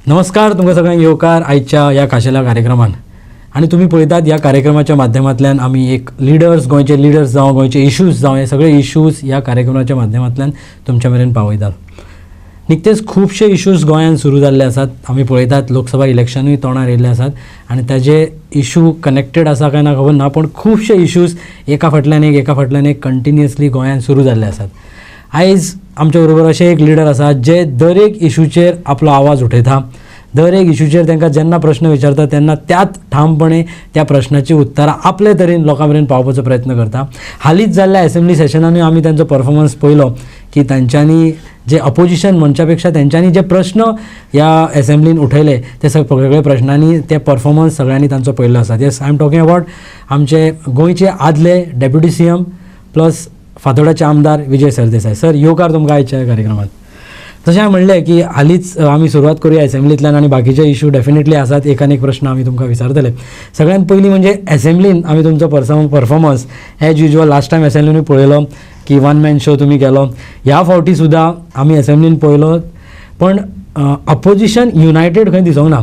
नमस्कार तुमकां सगळ्यांक येवकार आयच्या ह्या खाशेल्या कार्यक्रमान आणि तुम्ही पळयतात ह्या कार्यक्रमाच्या माध्यमांतल्यान आमी एक गोंयचे लिडर्स जावं गोंयचे इश्यूज जावं हे सगळे इश्यूज ह्या कार्यक्रमाच्या माध्यमांतल्यान तुमच्या मेरेन पावयतात. निकतेच खुबशे इश्यूज गोंयांत सुरू जाल्ले आसात. आमी पळयतात लोकसभा इलेक्शनूय तोंडार येयल्ले आसात आनी ताजे इश्यू कनेक्टेड आसा काय ना खबर ना, पण खुबशे इश्यूज एका फाटल्यान एक कंटिन्युअसली गोंयांत सुरू जाल्ले आसात. आयज आमच्या बरोबर अशे एक लिडर आसा जे दर एक इश्यूचेर आपलो आवाज उठयता. दर एक इश्यूचेर तांकां जेन्ना प्रश्न विचारता तेन्ना त्याच ठामपणे त्या प्रश्नाची उतरां आपले तरेन लोकां मेरेन पावपाचो प्रयत्न करता. हालींच जाल्ल्या असेंब्ली सेशनानूय आमी तांचो परफॉर्मन्स पळयलो की तांच्यांनी जे अपोजिशन मंचा पेक्षा तांच्यांनी जे प्रश्न ह्या असेंब्लीन उठयले ते सगळे प्रश्नांनी ते परफॉर्मन्स सगळ्यांनी तांचो पळयल्लो आसा. Yes, I am talking about आमचे गोंयचे आदले डेप्युटी CM प्लस फातोर्डाचे आमदार विजय सरदेसाय. सर, येवकार तुमकां आयच्या कार्यक्रमात. जशें हांवें म्हणलें की हालींच आमी सुरवात करुया असेंब्लींतल्यान आनी बाकीचे इश्यू डेफिनेटली आसात. एक प्रश्न आमी तुमकां विचारतले. सगळ्यांत पयलीं म्हणजे असेंब्लीन आमी तुमचो performance as usual last time असेंब्लीनूय पळयलो की वन मॅन शो तुमी केलो. ह्या फावटी सुद्दां आमी असेंब्लीन पळयलो, पण अपोजिशन युनायटेड खंय दिसूंक ना.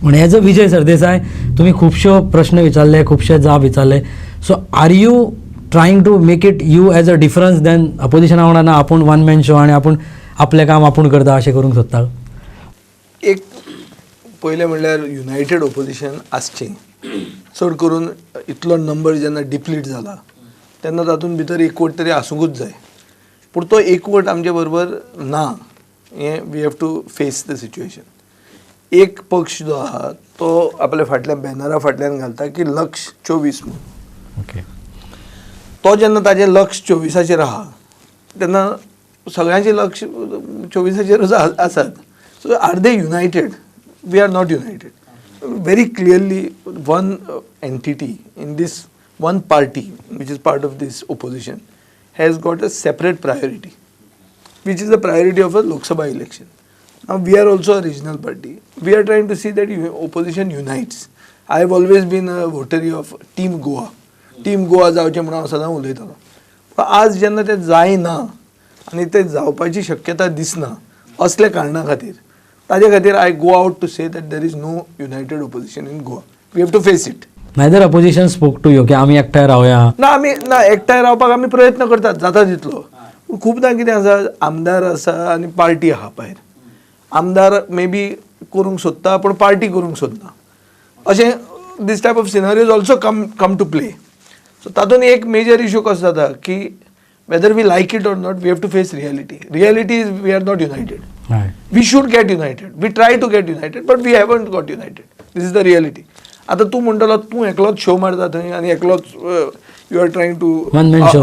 पूण एज अ विजय सरदेसाय तुमी खुबश्यो प्रश्न विचारले, खुबशे जाप विचारले. So are you trying to make it you as a difference then अपोजिशना वांगडा ना आपूण वन मॅन शो आनी आपूण आपलें काम आपूण करता अशें करूंक सोदता? एक पयलें म्हणल्यार युनायटेड ओपोजिशन आसचें. चड करून इतलो नंबर जेन्ना डिप्लीट जाला तेन्ना तातूंत भितर एकवट तरी आसूंकूच जाय. पूण तो एकवट आमचे बरोबर ना. हें we have to face the situation. एक पक्ष जो आहा तो आपल्या फाटल्या बॅनरा फाटल्यान घालता की लक्ष 24 म्हणून. ओके. तो जेन्ना ताजें लक्ष 24चेर आहा तेन्ना सगळ्यांचें लक्ष 24चेरूच आसात. So are they united? We are not united. very clearly one entity in this one party which is part of this opposition has got a separate priority, which is the priority of a Lok Sabha election. Now we are also a regional party. We are trying to see that opposition unites. I have always been a votary of Team Goa. Team Goa जावचें म्हणून हांव सदां उलयतालो. पूण आज जेन्ना तें जायना आनी तें जावपाची शक्यता दिसना असल्या कारणां खातीर, ताजे खातीर I go out to say that there is no united opposition in Goa. We have to face it. Neither opposition spoke to you की आमी एकठांय रावया? ना एकठांय रावपाक आमी प्रयत्न करतात, जाता तितलो. पूण खूबदां कितें आसा, आमदार आसा आनी पार्टी आहा भायर. आमदार मे बी करूंक सोदता पूण पार्टी करूंक सोदना. अशें these type of scenarios also come to play. So तातूंत एक मेजर इशू कसो जाता की whether we like it or not, we have to face reality. Reality is we are not united. Right. We should get united. We try to get united, but we haven't got united. This is the reality. आता तूं म्हणटलो तूं एकलोच show मारता थंय आनी एकलोच you are trying to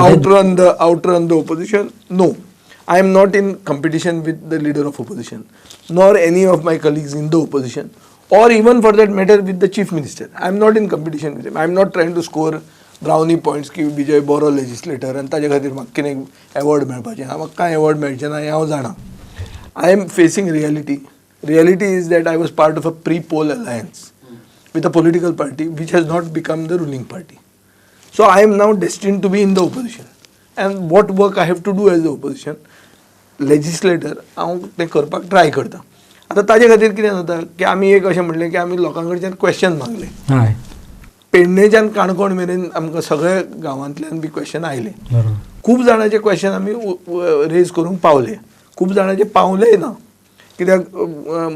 outrun the opposition. No, I am not in competition with the leader of opposition, nor any of my colleagues in the opposition, or even for that matter with the chief minister. I am not in competition with him. I am not trying to score brownie points की विजय बरो legislator आनी ताजे खातीर म्हाका कितें award मेळपाचें. हांव कांय एवॉर्ड मेळचें ना हें हांव जाणा. I am facing reality. Reality is that I was part of a pre poll alliance with a political party which has not become the ruling party. So I am now destined to be in the opposition and what work I have to do as the opposition legislator हांव तें करपाक try करता. आतां ताजे खातीर कितें जाता की आमी एक अशें म्हणलें की आमी लोकां कडच्यान क्वेश्चन मागले. पेडणेच्यान काणकोण मेरेन आमकां सगळ्या गांवांतल्यान बी क्वेश्चन आयले. खूब जाणांचे क्वेश्चन आमी रेज करूंक पावले. खूब जाणांचे पावलेय ना, कित्याक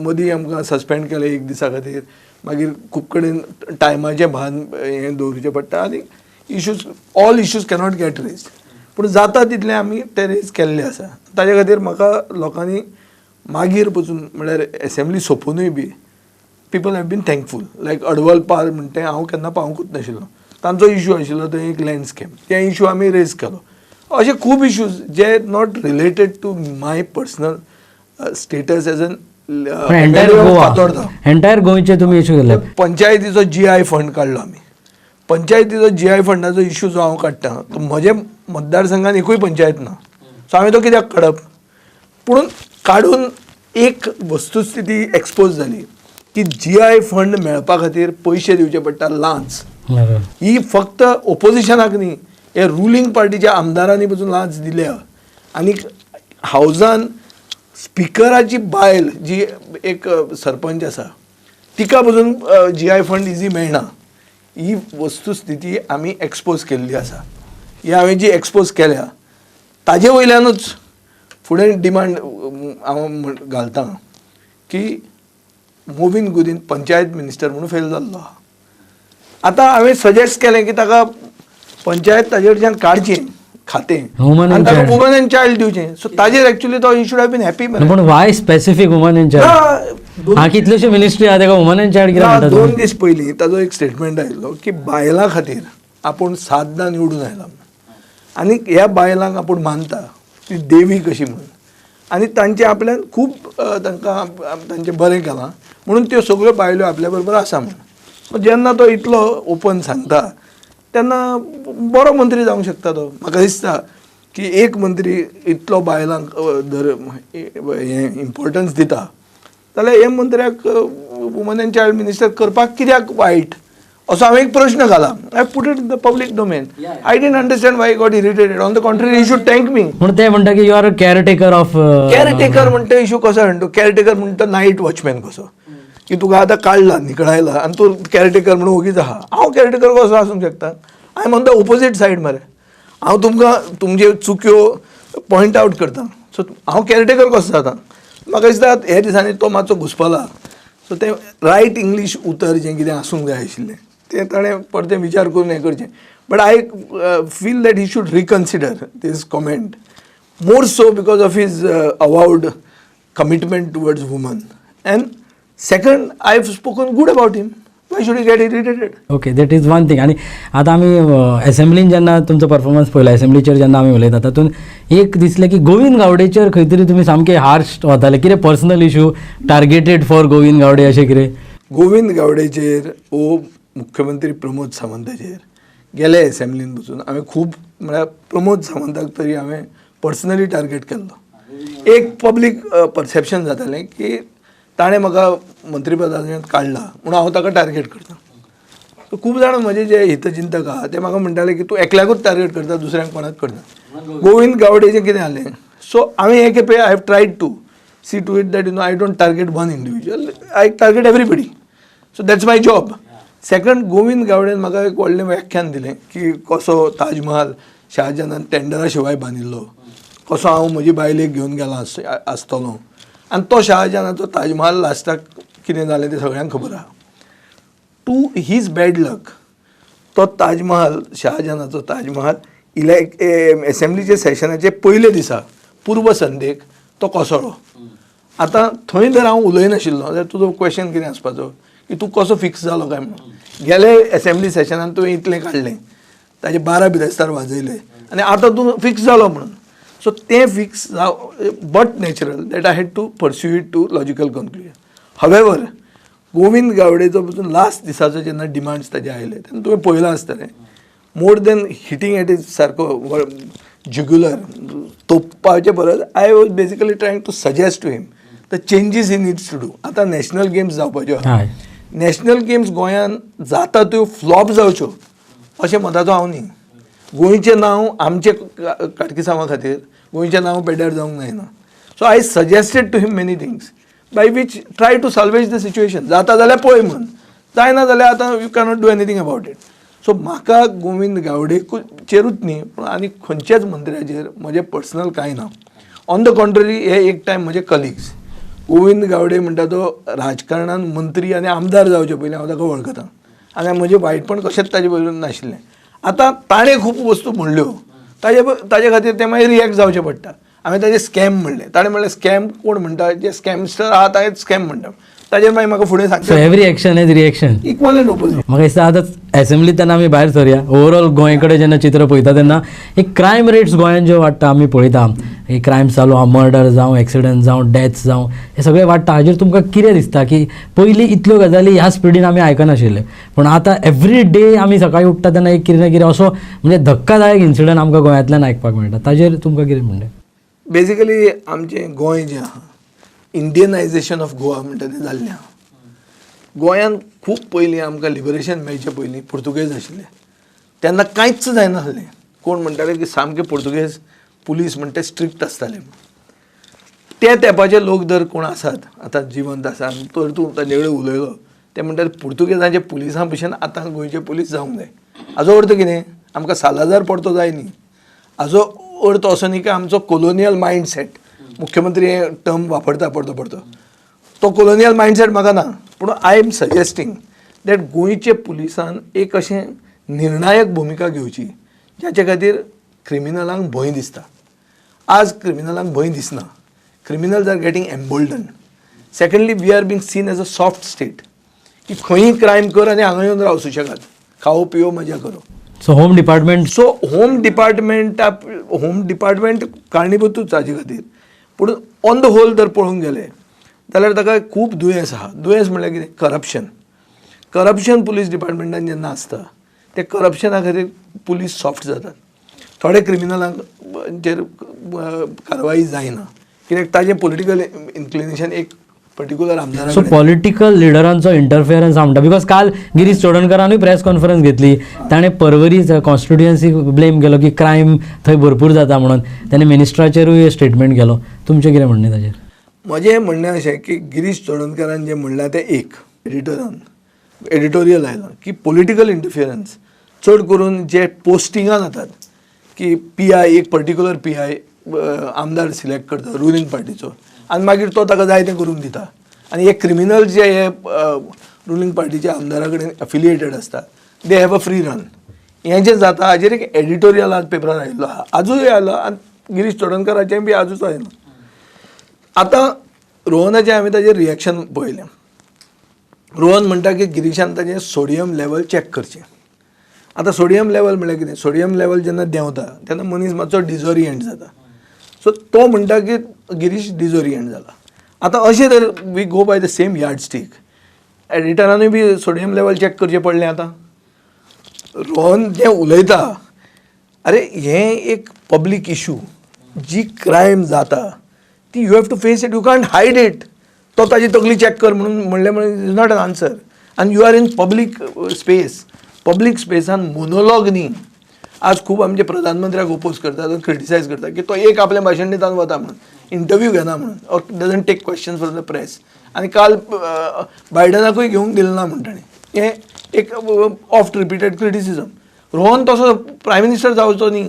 मदीं आमकां सस्पेंड केलें एक दिसा खातीर. मागीर खूब कडेन टायमाचें भान हें दवरचें पडटा आनी all issues cannot get raised. पूण जाता तितलें आमी ते रेज केल्ले आसा. ताजे खातीर म्हाका लोकांनी मागीर पसून म्हळ्यार असेंब्ली सोंपूनय बी people have been thankful. Like Advalpal म्हणटे हांव केन्ना पावूंकूच नाशिल्लो. तांचो इशू आशिल्लो थंय एक लँडस्केप. ते इशू आमी रेज केलो. अशे खूब इशूज जे not related to my personal status as an entire गोंयचे तुमी इशू केले. पंचायतीचो GI फंड काडलो आमी. पंचायतीचो GI फंडाचो इशू जो हांव काडटा तो म्हजे मतदारसंघान एकूय पंचायत ना. सो हांवें तो कित्याक काडप? पूण काडून एक वस्तुस्थिती एक्सपोज जाली की GI फंड मेळपा खातीर पयशे दिवचे पडटा, लांच. ही फक्त ओपोजिशनाक न्ही, हे रुलींग पार्टीच्या आमदारांनी पसून लांच दिल्या. आनी हावजान स्पिकराची बायल जी एक सरपंच आसा तिका पसून GI फंड इजी मेळना ही वस्तुस्थिती आमी एक्सपोज केल्ली आसा. ही हांवें जी एक्सपोज केल्या ताजे वयल्यानूच फुडें डिमांड हांव घालतां की मोविन गुदीन पंचायत मिनिस्टर म्हणून फेल जाल्लो आहा. आतां हांवें सजेस्ट केलें की ताका पंचायत ताजे कडच्यान काडचें खातें आनी ताका वुमन एंड चायल्ड दिवचें. सो ताजेर एक्चुअली तो he should have been happy. पण why specific woman and child? हा कितलेशे मिनिस्ट्री आहा ताका वुमन एंड चायल्ड कित्याक म्हणटा? 2 दीस पयलीं ताजो एक स्टेटमेंट आयिल्लो की बायलां खातीर आपूण 7दां निवडून आयला आनी ह्या बायलांक आपूण मानता ती देवी कशी म्हणून आनी तांचे आपल्यान खूब तांकां तांचें बरें केलां म्हणून त्यो सगळ्यो बायल्यो आपल्या बरोबर आसा म्हणून. जेन्ना तो इतलो ओपन सांगता तेन्ना बरो मंत्री जावंक शकता तो. म्हाका दिसता की एक मंत्री इतलो बायलांक जर हें इम्पॉर्टन्स दिता जाल्यार हे मंत्र्याक वुमन एंड चायल्ड मिनिस्टर करपाक कित्याक वायट असो हांवें एक प्रश्न घाला. I put it in the public domain. I didn't understand why got irritated. On the contrary he should thank me. म्हणून ते म्हणटा की you are a caretaker of. Caretaker म्हणटा इशू कसो म्हणतो? केअरटेकर म्हणटा नायट वॉचमॅन कसो की तुका आतां काडला निकळायला आनी तूं केअरटेकर म्हणून ओगीच आहा. हांव केअरटेकर कसो आसूंक शकता? I am on the opposite side मरे. हांव तुमकां तुमच्यो चुक्यो पॉयंट आवट करता. सो हांव केअरटेकर कसो जाता? म्हाका दिसता हे दिसांनी तो मातसो घुसपला. सो तें रायट इंग्लीश उतर जें कितें आसूंक जाय आशिल्लें तें ताणें परतें विचार करून हें करचें. But I feel that he should reconsider this comment more so because of his avowed commitment towards woman. And second I have spoken good about him. Why should he get irritated? Okay, that is one thing. आनी आतां आमी एसेंब्लीन जेन्ना तुमचो performance पळयला, एसेंब्लीचेर जेन्ना आमी उलयता तातूंत एक दिसलें की गोविंद गावडेचेर खंय तरी तुमी सामके हार्श वताले. कितें personal issue targeted for Govind Gawade अशें कितें? गोविंद गावडेचेर ओ मुख्यमंत्री प्रमोद सावंताचेर गेले एसेंब्लीन बसून हांवें खूब म्हळ्यार प्रमोद सावंताक तरी हांवें पर्सनली टार्गेट केल्लो. एक पब्लीक परसेप्शन जातालें की ताणें म्हाका मंत्रीपदांत काडला म्हणून हांव ताका टार्गेट करता. खूब जाण म्हजे जे हितचिंतक आहा ते म्हाका म्हणटाले की तूं एकल्याकूच टार्गेट करता, दुसऱ्यांक कोणाक करता. गोविंद गावडेचें कितें जालें? सो हांवें हे खेपे I have tried to see to it that I don't target one individual. I target everybody. So that's my job. Second, Govind गावडेन म्हाका एक व्हडलें व्याख्यान दिलें की कसो ताजमहाल शाहजहानान टेंडरा शिवाय बांदिल्लो, कसो हांव म्हजी बायलेक घेवन गेलो आसतलो आनी तो शाहजहानाचो ताजमहाल लास्टाक कितें जालें तें सगळ्यांक खबर आहा. टू हीज बॅड लक तो ताजमहाल शाहजहानाचो ताजमहाल एसेंब्लीचे सेशनाचे पयले दिसा पूर्व संध्येक तो कोसळ्ळो. आतां थंय जर हांव उलयनाशिल्लो जाल्यार तुजो क्वेश्चन कितें आसपाचो की तूं कसो फिक्स जालो काय म्हणून. गेले एसेंब्ली सेशनान तुवें इतलें काडलें, ताजे 12 बिरेस्तार वाजयले आनी आतां तूं फिक्स जालो म्हणून. सो तें fix but natural that I had to pursue it to logical conclusion. However Govind गावडेचो पसून लास्ट दिसाचो जेन्ना डिमांड्स ताजे आयले तेन्ना तुवें पळयलां आसतलें more than hitting at is सारको जुग्युलर तोपपाचे परस I was basically trying to suggest to him the changes he needs to do. आतां नॅशनल गेम्स जावपाच्यो आहा. नॅशनल गेम्स गोंयांत जाता त्यो फ्लॉप जावच्यो अशें मताचो हांव न्ही. गोंयचें नांव आमचे काटकिसांवा खातीर गोंयचें नांव पेड्ड्यार जावंक जायना. So I suggested to him many things by which try to salvage the situation. जाता जाल्यार पळय म्हण, जायना जाल्यार आतां you cannot do anything about it. So म्हाका गोविंद गावडेचेरूच न्ही पूण आनी खंयच्याच मंत्र्याचेर म्हजें पर्सनल कांय ना. ऑन द कॉन्ट्ररी हे एक टायम म्हजे कलिग्स. गोविंद गावडे म्हणटा तो राजकारणान मंत्री आनी आमदार जावचे पयलीं हांव ताका वळखतां आनी म्हजें वायटपण कशेंच ताजे बरोबर नाशिल्लें. आतां ताणें खूब वस्तू म्हणल्यो ताजे खातीर तें मागीर रिएक्ट जावचें पडटा. हांवें ताजें स्कॅम म्हणलें, ताणें म्हणलें स्कॅम कोण म्हणटा, जे स्कॅमस्टर आहा तांचेच स्कॅम म्हणटा. ताजेर मागीर म्हाका फुडें सांगता every action is reaction. Equal end opposite. म्हाका दिसता आतां एसेंब्लींत तेन्ना आमी भायर सरया. ओवरऑल गोंय कडेन जेन्ना चित्र पळयता तेन्ना एक क्रायम रेट्स गोंयांत ज्यो वाडटा आमी पळयता, एक क्रायम चालू आहा, मर्डर जावं, एक्सिडंट जावं, डेथ्स जावं, हे सगळें वाडटा. हाजेर तुमकां कितें दिसता की पयलीं इतल्यो गजाली ह्या स्पिडीन आमी आयकनाशिल्ले पूण आतां एवरी डे आमी सकाळीं उठ्ठा तेन्ना एक कितें ना कितें असो म्हणजे धक्कादायक इन्सिडंट आमकां गोंयांतल्यान आयकपाक मेळटा. ताजेर तुमकां कितें म्हणलें? बेसिकली आमचें गोंय जें आहा इंडियनायजेशन ऑफ गोवा म्हणटा तें जाल्लें आहा. गोंयांत खूब पयलीं आमकां लिबरेशन मेळचे पयलीं पुर्तुगेज आशिल्ले तेन्ना कांयच जायनासलें. कोण म्हणटाले की सामके पुर्तुगेज पुलीस म्हणटा स्ट्रिक्ट आसताले. ते तेंपाचे लोक जर कोण आसात आतां जिवंत आसा तर तूं तांचे कडेन उलयलो ते म्हणटात पुर्तुगेजांचे पुलिसां भशेन आतां गोंयचे पुलीस जावंक जाय. हाजो अर्थ कितें? आमकां सालाजार परतो जाय न्ही. हाजो अर्थ असो न्ही की आमचो कोलोनियल मायंडसेट, मुख्यमंत्री हे टर्म वापरता परतो परतो, तो कोलोनियल मायंडसेट म्हाका ना. पूण आय एम सजेस्टिंग दॅट गोंयचे पुलिसान एक अशें निर्णायक भुमिका घेवची ज्याचे खातीर क्रिमिनलांक भंय दिसता. आज क्रिमिनलांक भंय दिसना. Criminals are getting emboldened. Secondly we are being seen as a soft state की खंयी क्रायम कर आनी हांगा येवन राव सुशेगाद, खावो पिवो मजा करो. So home department home department कारणीभूतूच हाजे खातीर. पूण ऑन द होल जर पळोवंक गेले जाल्यार ताका खूब दुयेंस आहा. दुयेंस म्हणल्यार कितें? करप्शन पुलीस डिपार्टमेंटान जेन्ना आसता ते करप्शना खातीर पुलीस सॉफ्ट जातात. थोडे क्रिमिनलांचेर कारवाई जायना कित्याक ताजें पॉलिटिकल इन्क्लिनेशन एक पर्टिक्युलर आमदारा सो पॉलिटिकल लिडरांचो इंटरफियरन्स म्हणटा. बिकॉज काल गिरीश चोडणकरानूय प्रेस कॉन्फरन्स घेतली. ताणें परवरी कॉन्स्टिट्युएन्सी ब्लेम केलो की क्रायम थंय भरपूर जाता म्हणून. ताणें मिनिस्टराचेरूय स्टेटमेंट केलो. तुमचें कितें म्हणणें ताचेर? म्हजें म्हणणें अशें की गिरीश चोडणकरान जें म्हणलां तें एक एडिटोरियल आयलां की पॉलिटिकल इंटरफियरन्स चड करून जे पोस्टिंगान जातात की PI एक पर्टिक्युलर PI आमदार सिलेक्ट करता रुलींग पार्टीचो आनी मागीर तो ताका जाय तें करून दिता आनी हे क्रिमिनल जे हे रुलींग पार्टीच्या आमदारा कडेन एफिलिएटेड आसता they have a free run. हें जें जाता हाजेर एक एडिटोरियल आज पेपरार आयिल्लो आहा, आजूय आयलो आनी गिरीश चोडणकराचें बी आजूच आयलां. आतां रोहनाचें हांवें ताजेर रिएक्शन पळयलें. रोहन म्हणटा की गिरीशान ताजें सोडियम लेवल चॅक करचें. आतां सोडियम लेवल म्हळ्यार कितें? सोडियम लेवल जेन्ना देंवता तेन्ना मनीस मातसो डिजोरियंट जाता. सो तो म्हणटा की गिरीश डिजोरियंट जाला. आतां अशें जर we go by the same yardstick एडिटरानूय बी सोडियम लेवल चॅक करचें पडलें. आतां रोहन जें उलयता अरे हें एक पब्लीक इशू, जी क्रायम जाता ती you have to face it, you can't hide it. तो ताजी तकली चॅक कर म्हणून म्हणलें म्हणून इज नॉट एन आन्सर. आनी you are in public space. Public स्पेसान मोनोलॉग न्ही. आज खूब आमचे प्रधानमंत्र्याक ओपोज करतात, क्रिटिसायज करतात की तो एक आपलें भाशण दिता वता म्हणून, इंटरव्यू घेना म्हणून, or doesn't take questions from the press. आनी काल बायडनाकूय घेवंक दिलें ना म्हणटाणी. हें एक ऑफ्ट रिपिटेड क्रिटिसिजम. रोहन तसो प्रायम मिनिस्टर जावचो न्ही.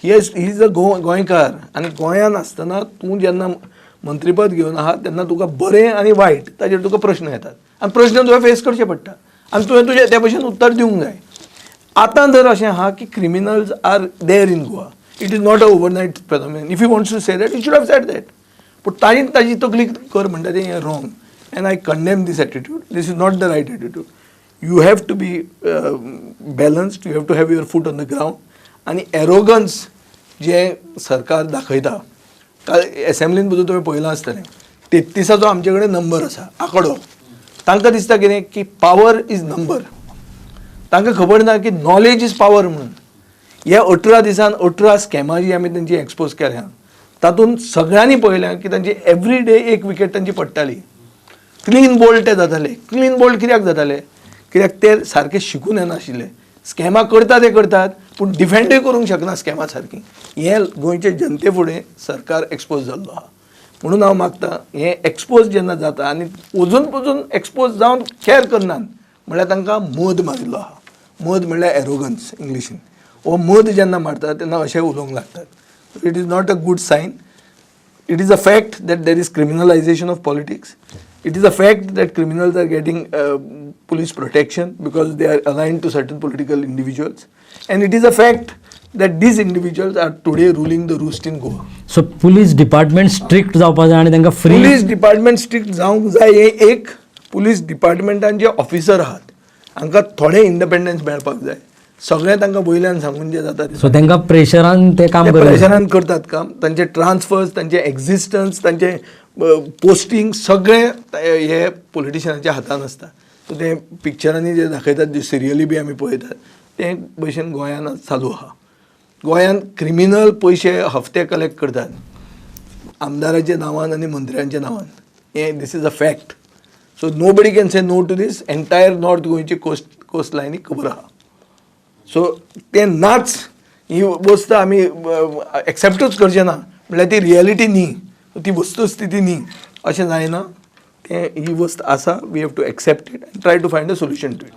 ही इज अ गोंयकार आनी गोंयान आसतना तूं जेन्ना मंत्रीपद घेवन आहा तेन्ना तुका बरें आनी वायट ताजेर तुका प्रश्न येतात आनी प्रश्न तुवें फेस करचे पडटा आनी तुवें तुजें त्या भशेन उत्तर दिवंक जाय. आतां जर अशें आहा की criminals are there in Goa, it is not a overnight phenomenon. If you wants to say that you should have said that. पूण ताजी तकली कर म्हणटा तें हें wrong and I condemn this attitude. This is not the right attitude. You have to be balanced, you have to have your foot on the ground. आनी arrogance जे सरकार दाखयता, काल एसेंब्लीन पसून तुवें पळयलां आसतलें 33 आमचे कडेन नंबर आसा, आंकडो. तांकां दिसता कितें की पावर इज नंबर. तांकां खबर ना की नॉलेज इज पावर म्हणून. ह्या 18 दिसान 18 स्कॅमां जी आमी तेंची एक्सपोज केल्या तातूंत सगळ्यांनी पळयल्या की तांची एवरी डे एक विकेट तांची पडटाली. क्लीन बोल्ड ते जाताले. क्लीन बोल्ड कित्याक जाताले? कित्याक ते सारके शिकून येनाशिल्ले. स्कॅमां करता ते करतात पूण डिफेंडूय करूंक शकना स्कॅमा सारकी. हें गोंयचे जनते फुडें सरकार एक्सपोज जाल्लो आहा. म्हणून हांव मागतां हें एक्सपोज जेन्ना जाता आनी अजून एक्सपोज जावन केअर करनात म्हळ्यार तांकां मद मारिल्लो आहा. मद म्हणल्यार एरोगन्स इंग्लिशीन. हो मद जेन्ना मारता तेन्ना अशें उलोवंक लागतात. It is not a good sign. It is a fact that there is criminalisation of politics. It is a fact that criminals are getting police protection because they are aligned to certain political individuals. And it is a fact that these individuals are today ruling the roost in Goa. So police department strict जावपाक जाय आनी तांकां free. Police department strict जावंक जाय हें एक. Police डिपार्टमेंटान जे officer आहात हांकां थोडें इंडिपेंडन्स मेळपाक जाय. सगळें तांकां वयल्यान सांगून जें जाता सो तांकां प्रेशरान ते काम करतात. प्रेशरान करतात काम. तांचे ट्रान्सफर्स, तांचे एक्झिस्टन्स, तांचे पोस्टींग सगळें हे पॉलिटिशियनाच्या हातान आसता. सो ते पिक्चरांनी जे दाखयतात, जे सिरियली बी आमी पळयतात ते भशेन गोंयान चालू आहा. गोंयान क्रिमिनल पयशे हफ्ते कलेक्ट करतात आमदाराच्या नांवान आनी मंत्र्यांच्या नांवान. हें this is a fact. So nobody can say no to this. Entire north गोंयची कोस्ट लायनी खबर आहा. सो ते नाच ही वस्त आमी एक्सेप्टूच करचे ना म्हळ्यार ती रियलिटी न्ही. ती वस्तुस्थिती न्ही अशें जायना. ही वस्त आसा, we have to accept it and try to find a solution to it.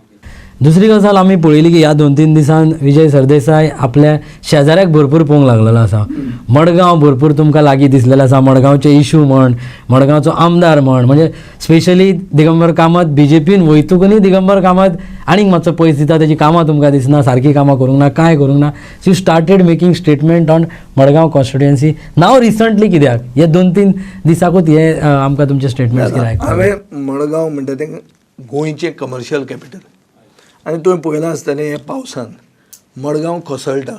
दुसरी गजाल आमी पळयली की ह्या 2-3 दिसान विजय सरदेसाय आपल्या शेजाऱ्याक भरपूर पळोवंक लागलेलो आसा. मडगांव भरपूर तुमकां लागीं दिसलेलो आसा. मडगांवचे इशू म्हण, मडगांवचो आमदार म्हण, म्हणजे स्पेशली दिगंबर कामत BJPन वयतुकूय दिगंबर कामत आनीक मातसो पयस दिता, तेजी कामां तुमकां दिसना, सारकी कामां करूंक ना, काय करूंक ना. So you started making statement on Madgaon constituency. Now recently कित्याक हे 2-3 दिसाकूच हे आमकां तुमचे स्टेटमेंट्स कित्याक आयकपाक? हांवें मडगांव म्हणटा तें गोंयचें कमर्शियल कॅपिटल आनी तुवें पळयलां आसतलें हे पावसान मडगांव कोसळटा,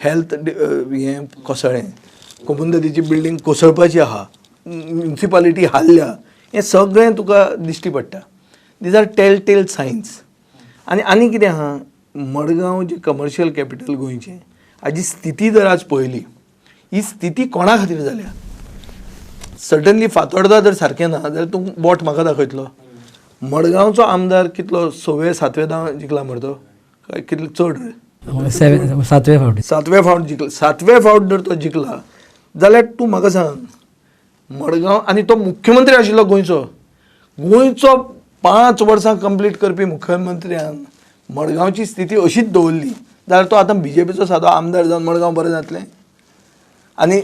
हेल्थ हें कोसळ्ळें, कोमुंदरीची बिल्डींग कोसळपाची आहा, म्युन्सिपालिटी हाल्ल्या, हें सगळें तुका दिश्टी पडटा. These are tell signs. आनी कितें आहा, मडगांव जें कमर्शियल कॅपिटल गोंयचें, हाजी स्थिती जर आज पळयली, ही स्थिती कोणा खातीर जाल्या? सर्टनली फातोर्डा जर सारकें ना जाल्यार तूं बोट म्हाका दाखयतलो. मडगांवचो आमदार कितलो 6वें-7वें दाव जिखला मरे, काय कितले चड रे? 7वें फावटी 7वें फावट जिखला. 7वें फावट जर तो जिखला जाल्यार तूं म्हाका सांग, मडगांव आनी तो मुख्यमंत्री आशिल्लो गोंयचो 5 वर्सां कंप्लीट करपी मुख्यमंत्र्यान मडगांवची स्थिती अशीच दवरली जाल्यार तो आतां BJPचो सादो आमदार जावन मडगांव बरें जातलें? आनी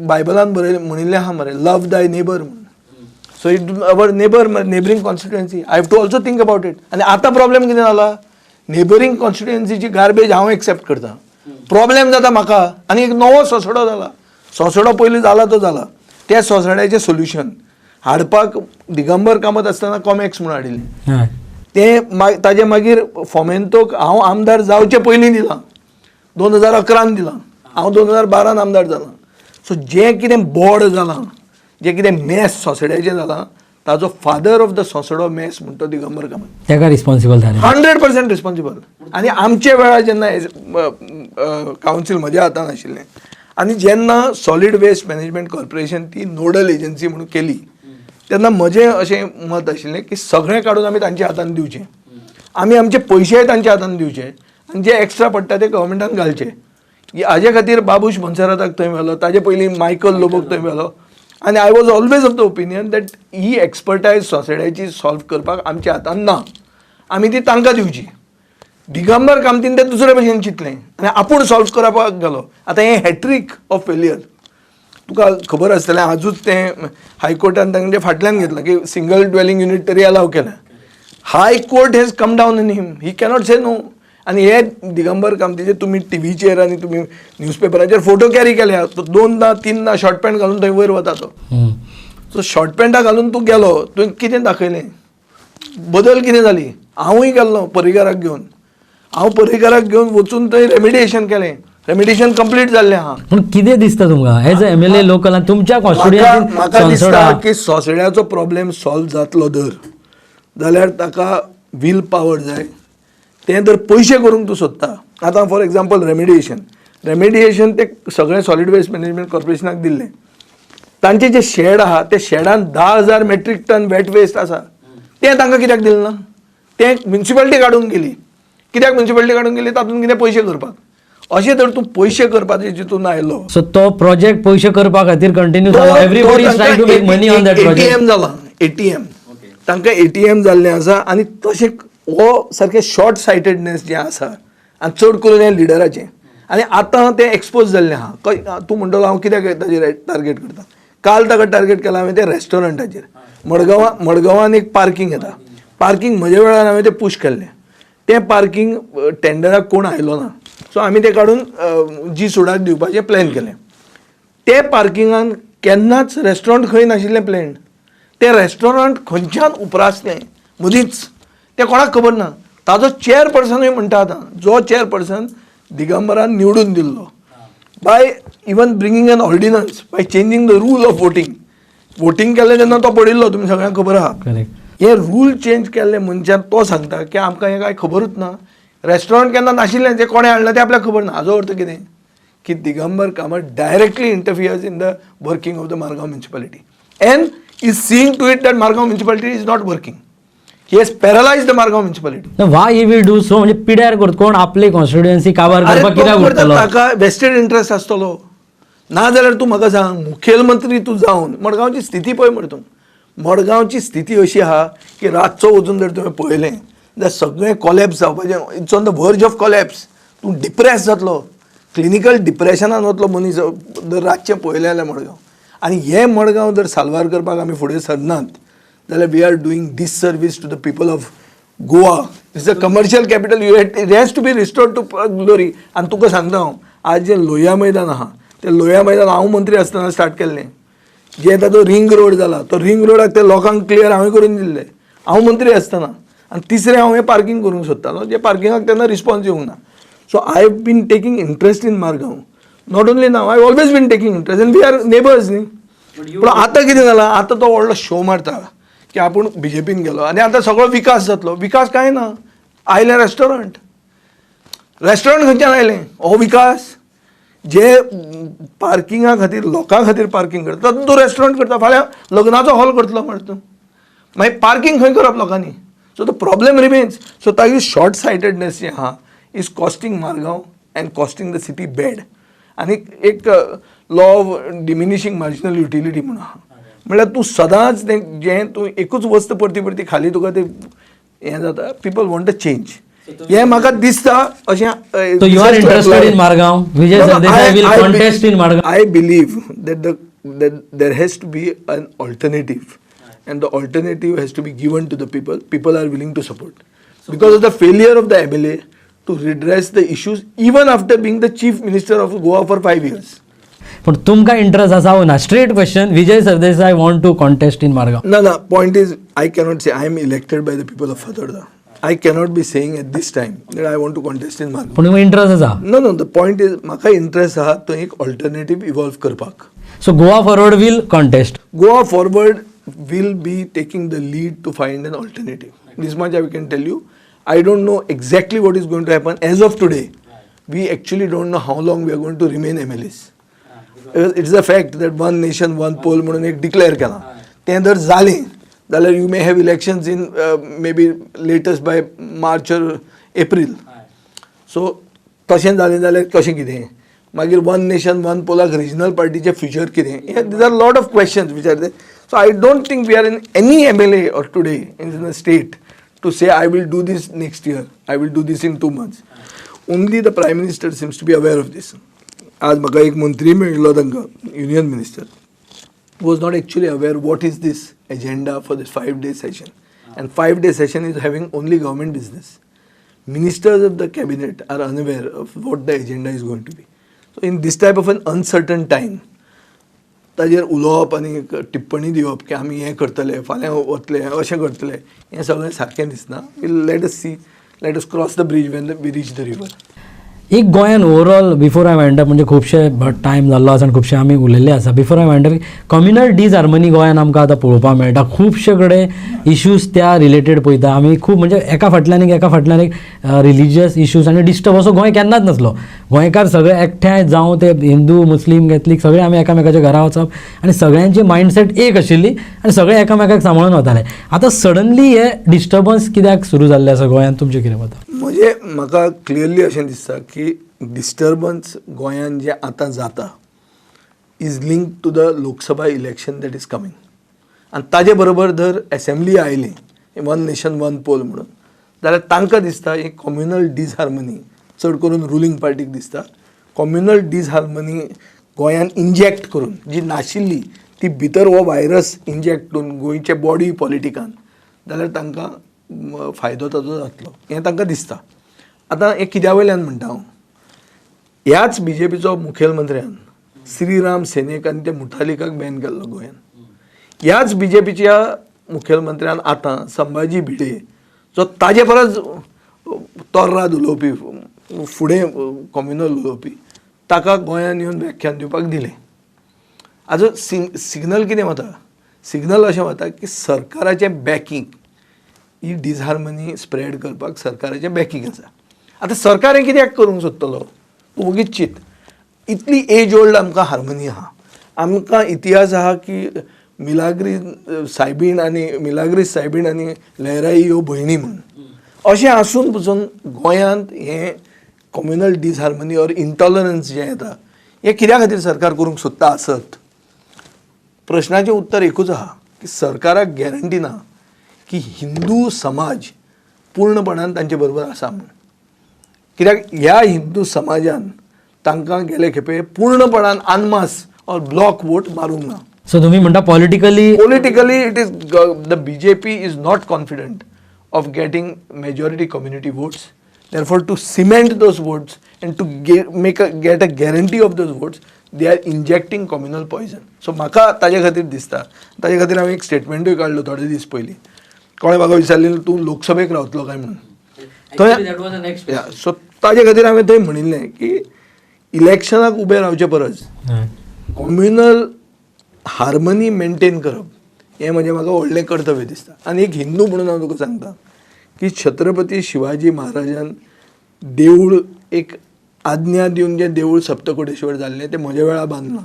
बायबलान म्हणिल्लें आहा मरे, लव दाय नेबर म्हण. So it our neighbouring constituency, I have to also think about it. आनी आतां प्रॉब्लेम कितें जाला, नेबरिंग कॉन्स्टिट्युएन्सीची गार्बेज हांव एक्सेप्ट करता, प्रॉब्लेम जाता म्हाका. आनी एक नवो सोंसडो जाला. सोंसडो पयलीं जाला तो जाला, त्या सोंसड्याचें सोल्युशन हाडपाक दिगंबर कामत आसतना कॉमॅक्स म्हणून हाडिल्लें. तें ताजे मागीर फॉमेंतोक हांव आमदार जावचे पयलीं दिलां, 2011 दिलां, हांव 2012 आमदार जालां. सो जें कितें बोर्ड जालां, जें कितें मॅस सोंसड्याचें जालां, ताजो फादर ऑफ द सोंसडो मॅस म्हणटा दिगंबर कामत, तेका रिस्पॉन्सिबल जालें, 100% रिस्पॉन्सिबल. आनी आमचे वेळार जेन्ना कावन्सील म्हज्या हातान आशिल्लें आनी जेन्ना सॉलीड वेस्ट मॅनेजमेंट कॉर्पोरेशन ती नोडल एजन्सी म्हणून केली, तेन्ना म्हजें अशें मत आशिल्लें की सगळें काडून आमी तांच्या हातान दिवचें, आमी आमचे पयशेय तांच्या हातान दिवचे, आनी जे एक्स्ट्रा पडटा ते गव्हर्मेंटान घालचे. हाजे खातीर बाबूश मनसराताक थंय व्हेलो, ताजे पयलीं मायकल लोबोक थंय व्हेलो. आनी I was always of the opinion that he expertise सोसायटीची सॉल्व करपाक आमच्या हातान ना, आमी ती तांकां दिवची. दिगंबर कामतीन तें दुसरे भशेन चिंतलें आनी आपूण सॉल्व करपाक गेलो. आतां हें हॅट्रीक ऑफ फेलियर. तुका खबर आसतलें, आजूच तें हायकोर्टान तांचे फाटल्यान घेतलां की सिंगल ड्वेलिंग युनिट तरी अलाव केलें. High court has come down in him, he cannot say no. आनी हे दिगंबर कामतीचे तुमी टीव्हीचेर आनी तुमी न्यूजपेपराचेर फोटो कॅरी केल्या, तो 2-3 शॉर्ट पॅन्ट घालून थंय वयर वता तो. सो शॉर्ट पॅन्टा घालून तूं गेलो, तुवें कितें दाखयलें, बदल कितें जाली? हांवूय गेल्लो पर्रीकाराक घेवन, हांव पर्रीकाराक घेवन वचून थंय रेमिडिएशन केलें, रेमिडिएशन कंप्लीट जाल्लें आहा. पूण कितें दिसता तुमकां एज अ MLA लोकल तुमच्या कॉन्स्टिट्युएन्सीन? म्हाका दिसता की सोंसड्याचो प्रॉब्लेम सॉल्व जातलो जाल्यार ताका वील पावर जाय. तें जर पयशे करूंक तूं सोदता, आतां फॉर एग्जाम्पल रेमिडिएशन ते सगळें सॉलीड वेस्ट मॅनेजमेंट कॉर्पोरेशनाक दिल्लें. तांचे जे शेड आहा ते sedan 10,000 metric ton wet waste आसा, तें तांकां कित्याक दिलें ना? तें म्युन्सिपालिटी काडून गेली. कित्याक म्युन्सिपालिटी काडून गेली? तातूंत कितें पयशे करपाक. अशें जर तूं पयशे करपाचे चिंतून आयलो, सो तो प्रोजेक्ट पयशे करपा खातीर कंटिन्यू जालो. Everybody is trying to make money on that project. ATM जाला, ATM तांकां ATM जाल्लें आसा. आनी तशें हो सारकें शॉर्ट सायटेडनेस जें आसा, आनी चड करून हें लिडराचें. आनी आतां तें एक्सपोज जाल्लें आहा. तूं म्हणटलो हांव कित्याक ताजेर टार्गेट करता. काल ताका टार्गेट केला हांवें त्या रेस्टॉरंटाचेर. मडगांवान एक पार्किंग येता, पार्किंग म्हज्या वेळार हांवें तें पुश केल्लें. तें पार्किंग टेंडराक कोण आयलो ना, सो आमी तें काडून G-सुडाक दिवपाचें प्लॅन केलें. ते पार्किंगान केन्नाच रेस्टॉरंट खंय नाशिल्लें प्लॅन. तें रेस्टॉरंट खंयच्यान उपरासलें मदींच, तें कोणाक खबर ना. ताजो चेअरपर्सनूय म्हणटा आतां, जो चेअरपर्सन दिगंबरान निवडून दिल्लो, by even bringing an ordinance, by changing the rule of voting केल्लें तेन्ना तो पडिल्लो, तुमी सगळ्यांक खबर आहा. हे रूल चेंज केल्ले मनशान तो सांगता की आमकां हें कांय खबरूच ना. रेस्टॉरंट केन्ना नाशिल्लें, तें कोणें हाडलें तें आपल्याक खबर ना. हाजो अर्थ कितें की Digambar Kamat directly interferes in the working of the Margao municipality and is seeing to it that Margao municipality is not working. He has paralysed the Margao municipality. Why he will do so? म्हणजे पिड्यार करता कोण आपली कॉन्स्टिट्युएन्सी काबार करपाक कित्याक उरतलो? ताका वेस्टेड इंट्रस्ट आसतलो. नाजाल्यार तूं म्हाका सांग मुखेलमंत्री तूं जावन मडगांवची स्थिती पळय मरे तूं. मडगांवची स्थिती अशी आहा की रातचो वचून जर तुवें पळयलें जाल्यार सगळें कॉलेप्स जावपाचें. इट्स ऑन द वर्ज ऑफ कॉलेप्स. तूं डिप्रेस जातलो, क्लिनिकल डिप्रेशनान वतलो मनीस जर रातचें पळयलें जाल्यार मडगांव. आनी हें मडगांव जर साल्वार करपाक आमी फुडें सरनात जाल्यार we are doing disservice to the people of Goa. It's a commercial capital. It has to be restored to glory. आनी तुका सांगता हांव, आज जें लोहिया मैदान आहा तें लोहिया मैदान हांव मंत्री आसतना स्टार्ट केल्लें. जे ताजो रिंग रोड जाला तो रिंग रोडाक ते लोकांक क्लियर हांवें करून दिल्लें हांव मंत्री आसतना. आनी तिसरें हांव हें पार्किंग करूंक सोदतालो, जे पार्किंगाक तेन्ना रिस्पॉन्स येवंक ना. So I have been taking interest in Margao. Not only now, I always been taking interest. And we are neighbours न्ही. पूण आतां कितें जालां, आतां तो व्हडलो शो मारता की आपूण BJPन गेलो आनी आतां सगळो विकास जातलो. विकास कांय ना. आयलें रेस्टॉरंट खंयच्यान आयलें हो विकास. जे पार्किंगा खातीर लोकां खातीर पार्किंग करता तूं रेस्टॉरंट करता. फाल्यां लग्नाचो हॉल करतलो म्हण तूं, मागीर पार्किंग खंय करप लोकांनी. So the problem remains. So ताची शॉर्ट सायटेडनेस जी आहा is costing Margao and costing the city bad. आनी एक लॉ ऑफ डिमिनिशींग मार्जिनल युटिलिटी म्हणून आहा. म्हळ्यार तूं सदांच तें जें तूं एकूच वस्त परती परती खाली तुका तें हें जाता. People want a change. हें म्हाका दिसता अशें. So you are interested in Margaon? Vijay Sardesai will contest in Margaon. I believe that there has to be an alternative, and the alternative has to be given to the people. People are willing to support because of the failure of the MLA to redress the issues even after being the chief minister of Goa for 5 years. पण तुमकां interest आसा ना? Straight question. Vijay Sardesai want to contest in Margao? No. Point is, I cannot say I am elected by the people of Fatarda. I cannot be saying at this time that I want to contest in Margaon. पण तुमकां interest आसा? No. The point is, म्हाका interest आहा तो एक alternative evolve करपाक. So Goa forward will contest. Goa Forward will be taking the lead to find an alternative. This much I can tell you. I don't know exactly what is going to happen. As of today, we actually don't know how long we are going to remain MLAs. It's a fact that one nation, one poll म्हणून एक declare केलां. तें जर जालें जाल्यार you may have elections in may be latest by March or April. So तशें जालें जाल्यार कशें कितें मागीर वन नेशन वन पोलाक रिजनल पार्टीचें फ्युचर कितें. These are lot of questions which are there. So I don't think we are in any MLA or today in the state to say I will do this next year, I will do this in 2 months. Only the prime minister seems to be aware of this. आज म्हाका एक मंत्री मेळिल्लो तांकां, union minister, was not actually aware what is this agenda for this 5-day session, and 5-day session is having only government business. Ministers of the cabinet are unaware of what the agenda is going to be. So in this type of an uncertain time, ताजेर उलोवप आनी टिप्पणी दिवप की आमी हें करतले फाल्यां वतले अशें करतले हें सगळें सारकें दिसना. Let us cross the bridge when we reach the river. एक गोंयान overall before I wind up म्हणजे खुबशे टायम जाल्लो आसा आनी खुबशे आमी उलयल्ले आसा. Before I wind up communal disharmony गोंयान आमकां आतां पळोवपाक मेळटा. खुबशे कडेन इश्यूज त्या रिलेटेड पळयता आमी. खूब म्हणजे एका फाटल्यान एक रिलिजियस इश्यूज आनी डिस्टर्ब असो गोंय केन्नाच नासलो. गोंयकार सगळे एकठांय जावं ते हिंदू मुस्लीम कॅथलीक सगळे आमी एकामेकाच्या घरा वचप आनी सगळ्यांची मायंडसेट एक आशिल्ली आनी सगळे एकामेकाक सांबाळून वताले. आतां सडनली हे डिस्टर्बन्स कित्याक सुरू जाल्ले आसा गोंयान? तुमचें कितें मत? म्हणजे म्हाका क्लियरली अशें दिसता की डिस्टर्बन्स गोंयान जें आतां जाता is link to the Lok Sabha election that is coming. आनी ताजे बरोबर जर असेंब्ली आयली वन नेशन वन पोल म्हणून जाल्यार तांकां दिसता एक कम्युनल डिसहार्मनी चड करून रुलींग पार्टीक दिसता. कम्युनल डिसहार्मनी गोंयान इंजेक्ट करून जी नाशिल्ली ती भितर हो व्हायरस इंजेक्ट करून गोंयचे बॉडी पॉलिटिकान जाल्यार तांकां फायदो ताजो जातलो हें तांकां दिसता. आतां हें कित्या वयल्यान म्हणटा हांव, ह्याच BJPचो मुखेलमंत्र्यान श्रीराम सेनेक आनी ते मुठालिकाक बॅन केल्लो गोंयान. ह्याच BJPच्या मुखेलमंत्र्यान आतां संभाजी भिडे जो ताजे परस तोर्राद उलोवपी फुडें कम्युनल उलोवपी ताका गोंयान येवन व्याख्यान दिवपाक दिलें. हाजो सिग्नल कितें वता? सिग्नल अशें वता की सरकाराचें बॅकींग ही डिसहार्मनी स्प्रेड करपाक सरकाराचें बॅकींग आसा. आतां सरकार हें कित्याक करूंक सोदतलो? तूं वगीच चिंत. इतली एज ओल्ड आमकां हार्मनी आहा. आमकां इतिहास आहा की मिलाग्रीस सायबीण आनी लहराई ह्यो भयणी म्हणून. अशें आसून पसून गोंयांत हें कम्युनल डिसहार्मनी ऑर इंटॉलरन्स जें येता हे कित्या खातीर सरकार करूंक सोदता आसत? प्रश्नाचें उत्तर एकूच आहा की सरकाराक गॅरंटी ना की हिंदू समाज पूर्णपणान तांचे बरोबर आसा म्हणून. कित्याक ह्या हिंदू समाजान तांकां गेले खेपे पूर्णपणान आनमास ऑर ब्लॉक वोट मारूंक ना. सो तुम्ही म्हणटा politically it is the BJP is not confident of getting majority community votes. Therefore, to cement those votes and to get a guarantee of those votes, they are injecting communal poison. So म्हाका ताजे खातीर दिसता, ताजे खातीर हांवें एक स्टेटमेंटूय काडलो थोडे दीस पयलीं. कोणे म्हाका विचारलें तूं लोकसभेक रावतलो काय म्हणून. सो ताजे खातीर हांवें थंय म्हणिल्लें की इलेक्शनाक उबे रावचे परस कम्युनल हार्मनी मेंटेन करप हें म्हणजे म्हाका व्हडलें कर्तव्य दिसता. आनी एक हिंदू म्हणून हांव तुका सांगता की छत्रपती शिवाजी महाराजान देवूळ एक आज्ञा दिवन जें देवूळ सप्तकोटेश्वर जाल्लें तें म्हज्या वेळार बांदलां.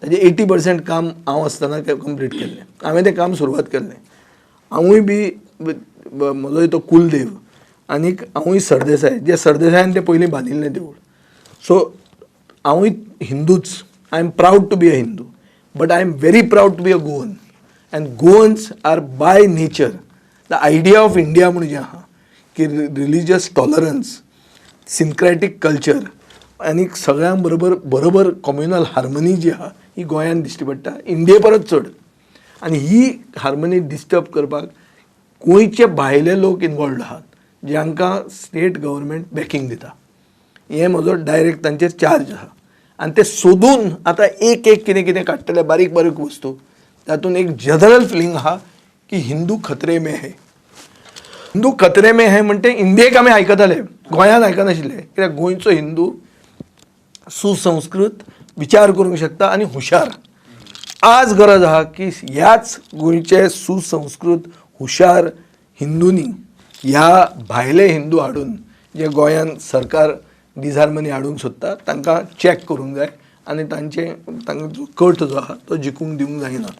ताजें 80% काम हांव आसतना कंप्लीट केल्लें. हांवें तें काम सुरवात केल्लें. हांवूय बी म्हजो तो कुलदेव आनीक हांवूय सरदेसाय, जे सरदेसायान तें पयलीं बांदिल्लें देवूळ. सो हांवूय हिंदूच. I am proud to be a Hindu, but I am very proud to be a Goan. And Goans are by nature the idea of India म्हणून जें आहा की रिलिजियस टॉलरन्स, सिनक्रॅटीक कल्चर आनी सगळ्यां बरोबर कम्युनल हार्मनी जी आहा ही गोंयांत दिश्टी पडटा इंडिये परस चड. आनी ही हार्मनी डिस्टर्ब करपाक गोंयचे भायले लोक इनवॉल्ड आहात, जांकां स्टेट गव्हर्मेंट बॅकींग दिता. हें म्हजो डायरेक्ट तांचेर चार्ज आहा. आनी ते सोदून आतां एक कितें कितें काडटले बारीक बारीक वस्तू, तातूंत एक जनरल फिलींग आहा की हिंदू खतरे में है. हिंदू खतरे में है म्हणटे इंडियेक आमी आयकताले, गोंयांत आयकनाशिल्ले. कित्याक गोंयचो हिंदू सुसंस्कृत, विचार करूंक शकता आनी हुशार. आज गरज आहा की ह्याच गोंयचे सुसंस्कृत हुशार हिंदूंनी ह्या भायले हिंदू हाडून जे गोंयांत सरकार डिसहार्मनी हाडूंक सोदता तांकां चॅक करूंक जाय आनी तांकां जो कट जो आहा तो जिखूंक दिवंक जायना.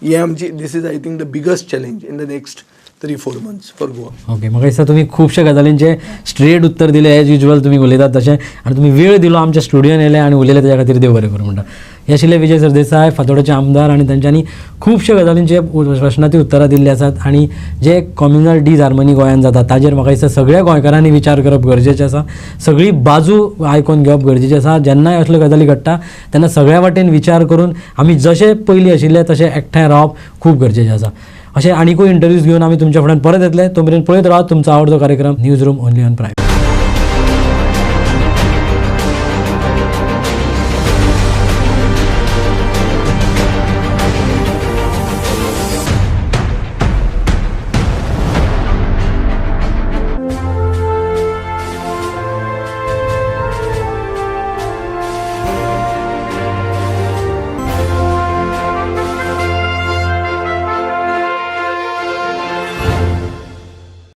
ही आमची this is I think the biggest challenge in the next 3-4 months for Goa. Okay, म्हाका दिसता तुम्ही खुबशा गजालींचे स्ट्रेट उत्तर दिलें एज युजल तुम्ही उलयतात तशें. आनी तुम्ही वेळ दिलो आमच्या स्टुडियोन येयले आनी उलयले ताच्या खातीर देव बरें करूं म्हणटा. हे आशिल्ले विजय सरदेसाय, फातोड्याचे आमदार, आनी तांच्यांनी खुबशा गजालींचे प्रश्नांची उत्तरां दिल्लीं आसात. आनी जे कम्युनल डिसहार्मनी गोंयांत जाता ताजेर म्हाका दिसता सगळ्या गोंयकारांनी विचार करप गरजेचें आसा. सगळी बाजू आयकून घेवप गरजेचें आसा. जेन्नाय असल्यो गजाली घडटा तेन्ना सगळ्या वाटेन विचार करून आमी जशे पयलीं आशिल्ले तशें एकठांय रावप खूब गरजेचें आसा. अशें आनीकूय इंटरव्यूज घेवन आमी तुमच्या फुड्यान परत येतले. तो मेरेन पळयत रावात तुमचो आवडतो कार्यक्रम news room only on prime.